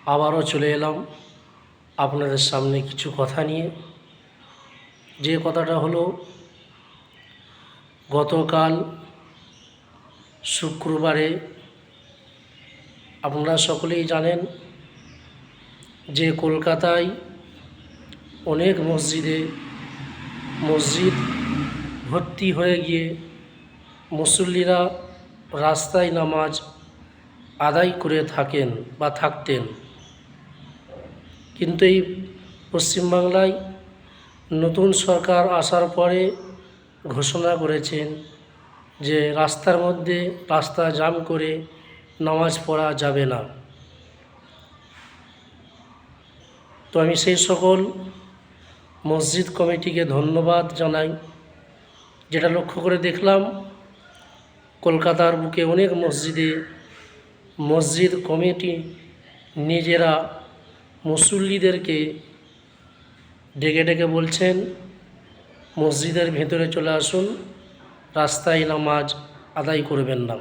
আবারও চলে এলাম আপনাদের সামনে কিছু কথা নিয়ে। যে কথাটা হলো, গতকাল শুক্রবারে আপনারা সকলেই জানেন যে কলকাতায় অনেক মসজিদ ভর্তি হয়ে গিয়ে মুসল্লিরা রাস্তায় নামাজ আদায় করে থাকতেন। কিন্তু এই পশ্চিমবাংলায় নতুন সরকার আসার পরে ঘোষণা করেছেন যে রাস্তা জাম করে নামাজ পড়া যাবে না। তো আমি সেই সকল মসজিদ কমিটিকে ধন্যবাদ জানাই। যেটা লক্ষ্য করে দেখলাম, কলকাতার বুকে অনেক মসজিদ কমিটি নিজেরা মুসল্লিদেরকে ডেকে ডেকে বলছেন, মসজিদের ভেতরে চলে আসুন, রাস্তায় নামাজ আদায় করবেন না।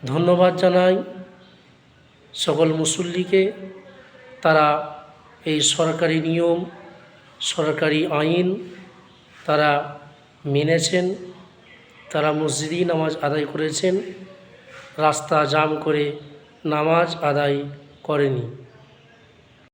ধন্যবাদ জানাই সকল মুসল্লিকে। তারা এই সরকারি নিয়ম, সরকারি আইন তারা মেনেছেন, তারা মসজিদেই নামাজ আদায় করেছেন, রাস্তা জাম করে নামাজ আদায় করেনি।